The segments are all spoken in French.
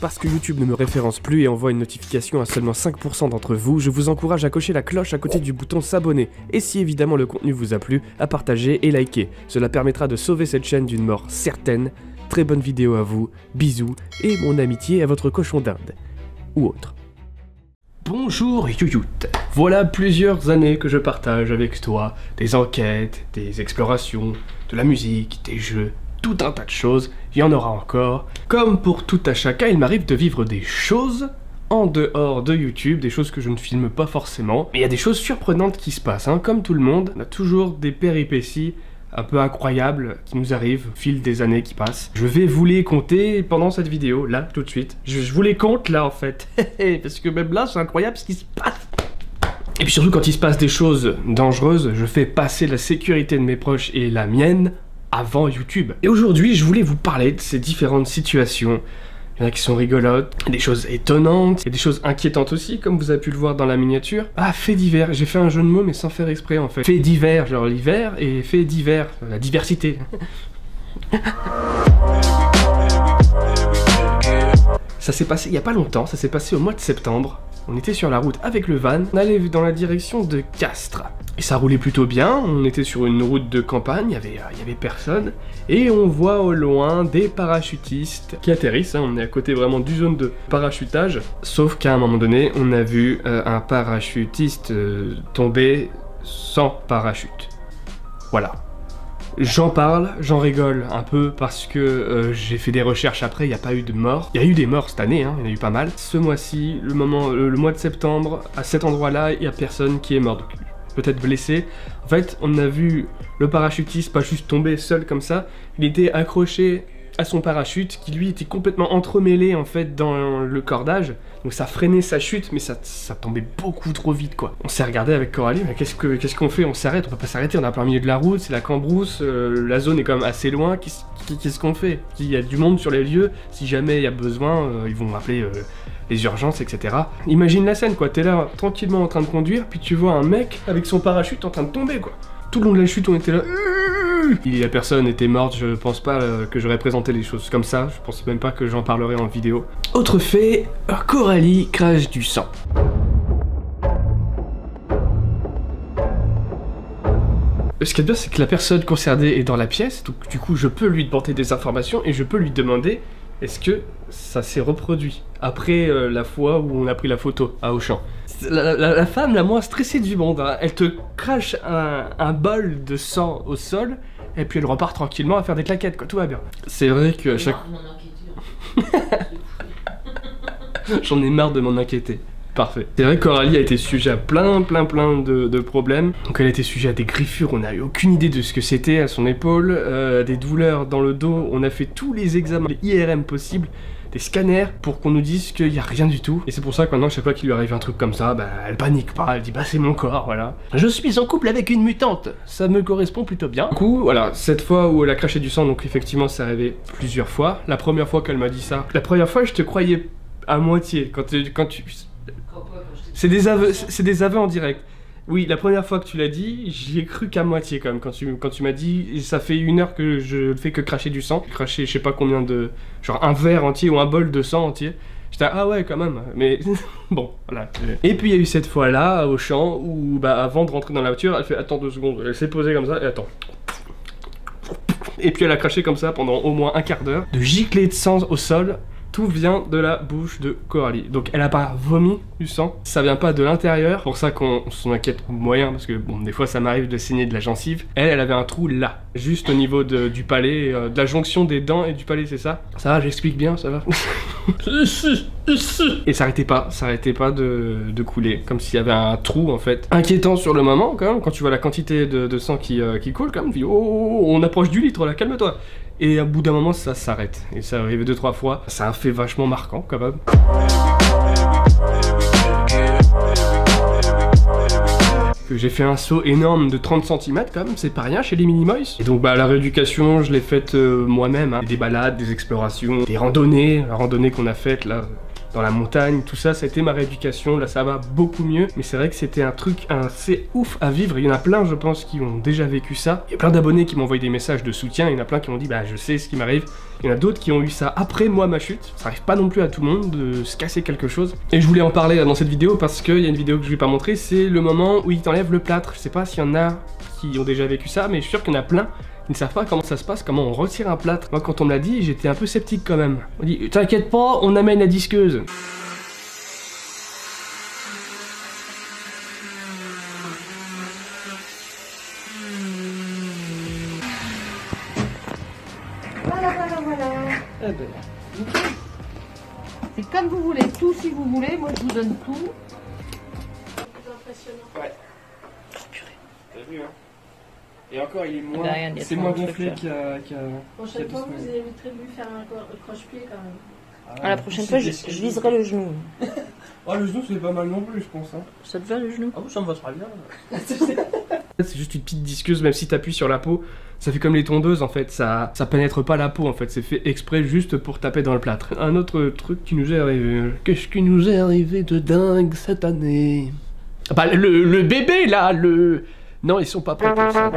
Parce que YouTube ne me référence plus et envoie une notification à seulement 5% d'entre vous, je vous encourage à cocher la cloche à côté du bouton s'abonner. Et si évidemment le contenu vous a plu, à partager et liker. Cela permettra de sauver cette chaîne d'une mort certaine. Très bonne vidéo à vous, bisous, et mon amitié à votre cochon d'Inde. Ou autre. Bonjour Yoyout. Voilà plusieurs années que je partage avec toi des enquêtes, des explorations, de la musique, des jeux, tout un tas de choses, il y en aura encore. Comme pour tout à chacun, il m'arrive de vivre des choses en dehors de YouTube, des choses que je ne filme pas forcément. Mais il y a des choses surprenantes qui se passent, hein. Comme tout le monde, on a toujours des péripéties un peu incroyables qui nous arrivent au fil des années qui passent. Je vais vous les compter pendant cette vidéo, là, tout de suite. Je vous les compte là, en fait. Parce que même là, c'est incroyable ce qui se passe. Et puis surtout, quand il se passe des choses dangereuses, je fais passer la sécurité de mes proches et la mienne avant YouTube. Et aujourd'hui, je voulais vous parler de ces différentes situations. Il y en a qui sont rigolotes, des choses étonnantes, et des choses inquiétantes aussi, comme vous avez pu le voir dans la miniature. Ah, faits divers, j'ai fait un jeu de mots mais sans faire exprès en fait. Faits divers, genre l'hiver, et faits divers, la diversité. Ça s'est passé il y a pas longtemps, ça s'est passé au mois de septembre. On était sur la route avec le van, on allait dans la direction de Castres. Et ça roulait plutôt bien, on était sur une route de campagne, il y avait personne. Et on voit au loin des parachutistes qui atterrissent, hein, on est à côté vraiment du zone de parachutage. Sauf qu'à un moment donné, on a vu un parachutiste tomber sans parachute. Voilà. J'en parle, j'en rigole un peu parce que j'ai fait des recherches après, il n'y a pas eu de mort. Il y a eu des morts cette année, hein, il y en a eu pas mal. Ce mois-ci, le mois de septembre, à cet endroit-là, il n'y a personne qui est mort. Donc, peut-être blessé. En fait, on a vu le parachutiste pas juste tomber seul comme ça, il était accroché à son parachute qui lui était complètement entremêlé en fait dans le cordage, donc ça freinait sa chute mais ça tombait beaucoup trop vite quoi. On s'est regardé avec Coralie, mais qu'est-ce qu'on fait? On s'arrête? On peut pas s'arrêter, on est en plein milieu de la route, c'est la cambrousse, la zone est quand même assez loin, qu'est-ce qu'on fait? Il y a du monde sur les lieux, si jamais il y a besoin, ils vont appeler les urgences, etc. Imagine la scène quoi, t'es là tranquillement en train de conduire, puis tu vois un mec avec son parachute en train de tomber quoi. Tout le long de la chute on était là. Si la personne était morte, je pense pas que j'aurais présenté les choses comme ça, je pense même pas que j'en parlerai en vidéo. Autre fait, Coralie crache du sang. Ce qui est bien, c'est que la personne concernée est dans la pièce, donc du coup je peux lui demander des informations et je peux lui demander est-ce que ça s'est reproduit après la fois où on a pris la photo à Auchan. La femme la moins stressée du monde, hein. Elle te crache un bol de sang au sol et puis elle repart tranquillement à faire des claquettes quoi, tout va bien. C'est vrai que chaque... J'en ai marre de m'en inquiéter. Parfait. C'est vrai que Coralie a été sujet à plein de problèmes. Donc elle a été sujet à des griffures, on n'a eu aucune idée de ce que c'était à son épaule, des douleurs dans le dos, on a fait tous les examens, les IRM possibles, des scanners pour qu'on nous dise qu'il n'y a rien du tout. Et c'est pour ça que maintenant, chaque fois qu'il lui arrive un truc comme ça, bah elle panique pas, elle dit bah c'est mon corps, voilà. Je suis en couple avec une mutante, ça me correspond plutôt bien. Du coup, voilà, cette fois où elle a craché du sang, donc effectivement c'est arrivé plusieurs fois. La première fois qu'elle m'a dit ça, la première fois je te croyais à moitié, quand tu... C'est des aveux en direct. Oui, la première fois que tu l'as dit, j'y ai cru qu'à moitié quand même. Quand tu m'as dit, ça fait 1 heure que je ne fais que cracher du sang. Cracher je sais pas combien de... Genre un verre entier ou un bol de sang entier. J'étais ah ouais quand même, mais bon, voilà. Et puis il y a eu cette fois-là, au champ, où bah avant de rentrer dans la voiture, elle fait attends 2 secondes. Elle s'est posée comme ça et attends. Et puis elle a craché comme ça pendant au moins un quart d'heure. De giclées de sang au sol. Tout vient de la bouche de Coralie. Donc elle a pas vomi du sang, ça vient pas de l'intérieur. Pour ça qu'on s'en inquiète moyen, parce que bon, des fois ça m'arrive de saigner de la gencive. Elle avait un trou là, juste au niveau du palais, de la jonction des dents et du palais, c'est ça? Ça va, j'explique bien, ça va? Et ça arrêtait pas de couler, comme s'il y avait un trou en fait. Inquiétant sur le moment quand même, quand tu vois la quantité de sang qui coule quand même, tu dis oh, on approche du litre là, calme-toi. Et au bout d'un moment ça s'arrête, et ça arrive 2-3 fois, c'est un fait vachement marquant quand même. J'ai fait un saut énorme de 30 cm quand même, c'est pas rien chez les Minimoys. Et donc bah la rééducation je l'ai faite moi-même, hein. Des balades, des explorations, des randonnées, la randonnée qu'on a faite là, dans la montagne, tout ça, ça a été ma rééducation, là ça va beaucoup mieux, mais c'est vrai que c'était un truc assez ouf à vivre, il y en a plein je pense qui ont déjà vécu ça, il y a plein d'abonnés qui m'ont envoyé des messages de soutien, il y en a plein qui m'ont dit bah je sais ce qui m'arrive, il y en a d'autres qui ont eu ça après moi ma chute, ça arrive pas non plus à tout le monde de se casser quelque chose, et je voulais en parler dans cette vidéo parce qu'il y a une vidéo que je vais pas montrer, c'est le moment où il t'enlève le plâtre, je sais pas s'il y en a qui ont déjà vécu ça, mais je suis sûr qu'il y en a plein qui ne savent pas comment ça se passe, comment on retire un plâtre. Moi quand on me l'a dit, j'étais un peu sceptique quand même. On dit t'inquiète pas, on amène la disqueuse. Voilà. Eh ben, c'est comme vous voulez, tout si vous voulez, moi je vous donne tout. C'est impressionnant. Ouais. Oh purée. T'as vu hein. Et encore il est moins, c'est moins gonflé qu'à... Prochaine fois vous éviterez de lui faire un croche-pied quand même. Ah, la prochaine fois je viserai le genou. Oh le genou c'est pas mal non plus je pense hein. Ça te va le genou? Ah oui, ça me va très bien. C'est juste une petite disqueuse, même si t'appuies sur la peau, ça fait comme les tondeuses en fait, ça pénètre pas la peau en fait, c'est fait exprès juste pour taper dans le plâtre. Un autre truc qui nous est arrivé, qu'est-ce qui nous est arrivé de dingue cette année? Bah le bébé là, le... Non ils sont pas prêts pour ça.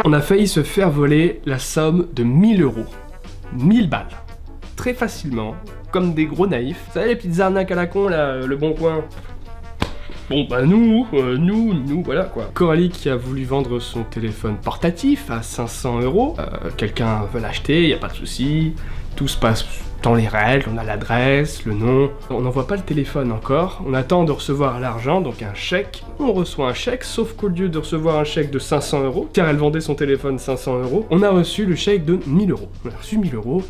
On a failli se faire voler la somme de 1000 €. 1000 balles. Très facilement, comme des gros naïfs. Vous savez les petites arnaques à la con là, le bon coin. Bon bah nous, voilà quoi. Coralie qui a voulu vendre son téléphone portatif à 500 €. Quelqu'un veut l'acheter, y a pas de souci. Tout se passe dans les règles, on a l'adresse, le nom. On n'envoie pas le téléphone encore. On attend de recevoir l'argent, donc un chèque. On reçoit un chèque, sauf qu'au lieu de recevoir un chèque de 500 €, car elle vendait son téléphone 500 €, on a reçu le chèque de 1000 €. On a reçu 1000 €.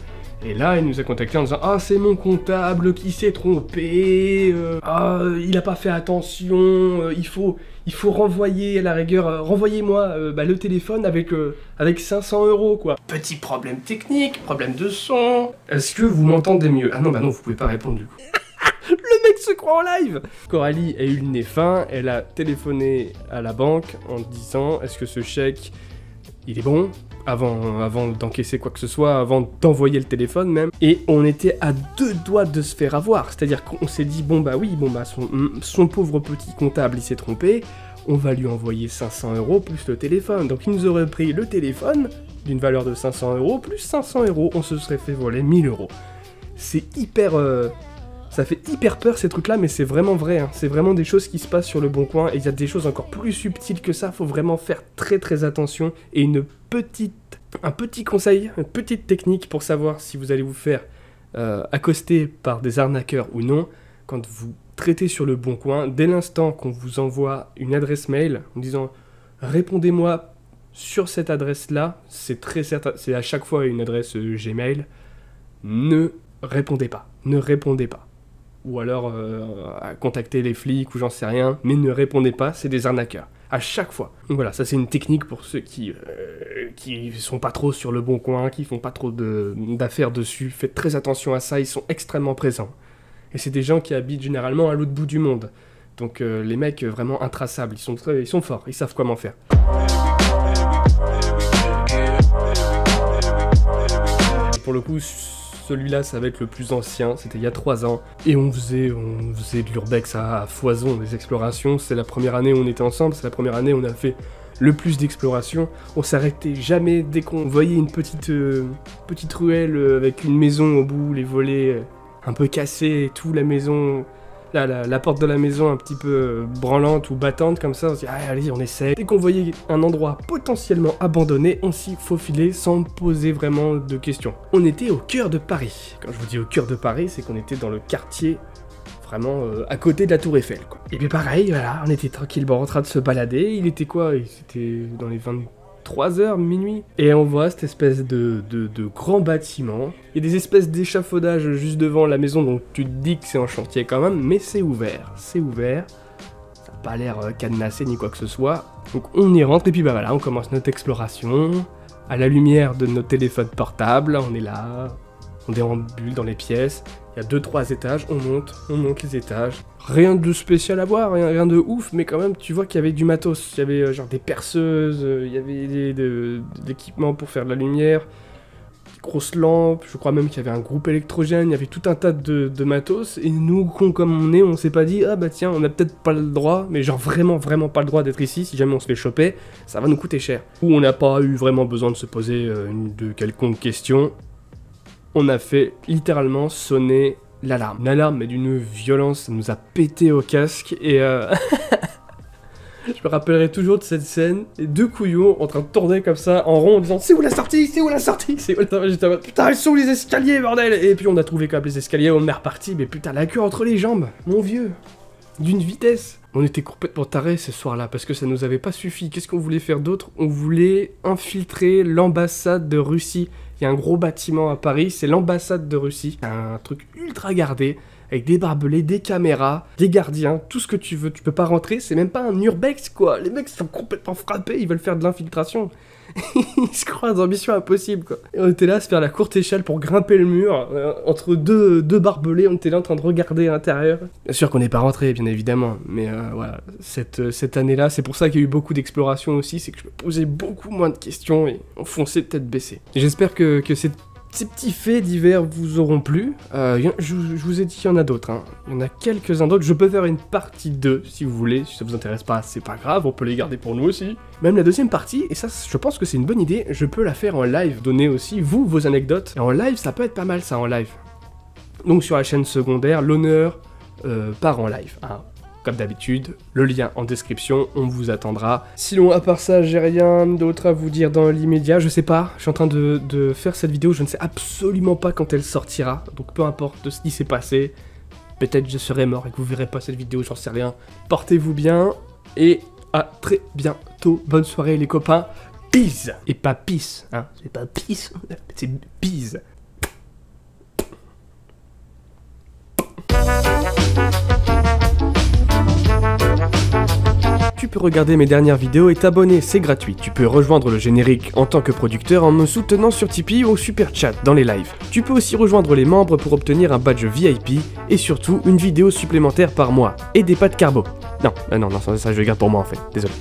Et là, il nous a contacté en disant « Ah, c'est mon comptable qui s'est trompé, il a pas fait attention, il faut renvoyer à la rigueur, renvoyez-moi le téléphone avec 500 € quoi. » Petit problème technique, problème de son. Est-ce que vous m'entendez mieux? Ah non, bah non, vous pouvez pas répondre du coup. Le mec se croit en live. Coralie a eu le nez fin, elle a téléphoné à la banque en disant « Est-ce que ce chèque, il est bon ?» avant d'encaisser quoi que ce soit, avant d'envoyer le téléphone même, et on était à 2 doigts de se faire avoir, c'est-à-dire qu'on s'est dit bon bah son pauvre petit comptable il s'est trompé, on va lui envoyer 500 € plus le téléphone, donc il nous aurait pris le téléphone d'une valeur de 500 € plus 500 €, on se serait fait voler 1000 €. C'est hyper... ça fait hyper peur ces trucs là, mais c'est vraiment vrai, hein. C'est vraiment des choses qui se passent sur le bon coin, et il y a des choses encore plus subtiles que ça, faut vraiment faire très attention, et un petit conseil, une petite technique pour savoir si vous allez vous faire accoster par des arnaqueurs ou non, quand vous traitez sur le bon coin, dès l'instant qu'on vous envoie une adresse mail en disant « Répondez-moi sur cette adresse-là », c'est très certain, c'est à chaque fois une adresse Gmail, ne répondez pas, ne répondez pas. Ou alors contacter les flics ou j'en sais rien, mais ne répondez pas, c'est des arnaqueurs. À chaque fois. Donc voilà, ça c'est une technique pour ceux qui sont pas trop sur le bon coin, qui font pas trop d'affaires dessus. Faites très attention à ça, ils sont extrêmement présents. Et c'est des gens qui habitent généralement à l'autre bout du monde. Donc les mecs vraiment intraçables, ils sont forts, ils savent comment faire. Et pour le coup, celui-là, ça va être le plus ancien, c'était il y a 3 ans. Et on faisait de l'urbex à foison, des explorations. C'est la première année où on était ensemble, c'est la première année où on a fait le plus d'explorations. On s'arrêtait jamais dès qu'on voyait une petite ruelle avec une maison au bout, les volets un peu cassés et tout, la maison... La porte de la maison un petit peu branlante ou battante comme ça, on se dit ah, allez on essaie. Dès qu'on voyait un endroit potentiellement abandonné, on s'y faufilait sans poser vraiment de questions. On était au cœur de Paris. Quand je vous dis au cœur de Paris, c'est qu'on était dans le quartier vraiment à côté de la Tour Eiffel quoi. Et bien pareil, voilà, on était tranquillement en train de se balader, il était quoi? C'était dans les 23h, minuit. Et on voit cette espèce de grand bâtiment. Il y a des espèces d'échafaudages juste devant la maison, donc tu te dis que c'est en chantier quand même, mais c'est ouvert. C'est ouvert. Ça n'a pas l'air cadenassé ni quoi que ce soit. Donc on y rentre et puis bah voilà, on commence notre exploration. À la lumière de nos téléphones portables, on est là. On déambule dans les pièces. Il y a 2-3 étages, on monte les étages. Rien de spécial à voir, rien de ouf, mais quand même, tu vois qu'il y avait du matos. Il y avait genre des perceuses, il y avait de l'équipement pour faire de la lumière. grosses lampes, je crois même qu'il y avait un groupe électrogène, il y avait tout un tas de matos, et nous, cons comme on est, on s'est pas dit, ah bah tiens, on a peut-être pas le droit, mais genre vraiment pas le droit d'être ici, si jamais on se fait choper, ça va nous coûter cher. Ou on n'a pas eu vraiment besoin de se poser de quelconque question, on a fait littéralement sonner l'alarme. Une alarme, mais d'une violence, ça nous a pété au casque, et je me rappellerai toujours de cette scène, les deux couillons en train de tourner comme ça, en rond, en disant « C'est où la sortie? C'est où la sortie ?» J'étais en mode « Putain, elles sont où les escaliers, bordel ?» Et puis on a trouvé quand même les escaliers, on est reparti, mais putain, la queue entre les jambes, mon vieux, d'une vitesse. On était complètement tarés ce soir-là, parce que ça nous avait pas suffi. Qu'est-ce qu'on voulait faire d'autre? On voulait infiltrer l'ambassade de Russie. Il y a un gros bâtiment à Paris, c'est l'ambassade de Russie. Un truc ultra gardé, avec des barbelés, des caméras, des gardiens, tout ce que tu veux. Tu peux pas rentrer, c'est même pas un urbex, quoi. Les mecs sont complètement frappés, ils veulent faire de l'infiltration. Ils se croient dans Mission Impossible, quoi. Et on était là à se faire la courte échelle pour grimper le mur, entre deux barbelés, on était là en train de regarder à l'intérieur. Bien sûr qu'on n'est pas rentré, bien évidemment, mais voilà, cette année-là, c'est pour ça qu'il y a eu beaucoup d'exploration aussi, c'est que je me posais beaucoup moins de questions et on fonçait tête baissée. J'espère que ces petits faits divers vous auront plu. Je vous ai dit qu'il y en a d'autres, hein. Il y en a quelques-uns d'autres. Je peux faire une partie 2 si vous voulez. Si ça vous intéresse pas, c'est pas grave, on peut les garder pour nous aussi. Même la deuxième partie, et ça je pense que c'est une bonne idée, je peux la faire en live, donner aussi vous vos anecdotes. Et en live, ça peut être pas mal ça en live. Donc sur la chaîne secondaire, l'honneur part en live, hein. Comme d'habitude, le lien en description, on vous attendra. Sinon, à part ça, j'ai rien d'autre à vous dire dans l'immédiat, je sais pas, je suis en train de faire cette vidéo, je ne sais absolument pas quand elle sortira, donc peu importe ce qui s'est passé, peut-être je serai mort et que vous verrez pas cette vidéo, j'en sais rien. Portez-vous bien, et à très bientôt, bonne soirée les copains, peace. Et pas peace, hein, c'est pas peace, c'est peace. Tu peux regarder mes dernières vidéos et t'abonner, c'est gratuit. Tu peux rejoindre le générique en tant que producteur en me soutenant sur Tipeee ou Super Chat dans les lives. Tu peux aussi rejoindre les membres pour obtenir un badge VIP et surtout une vidéo supplémentaire par mois. Et des pâtes carbo. Non, ça je le garde pour moi en fait, désolé.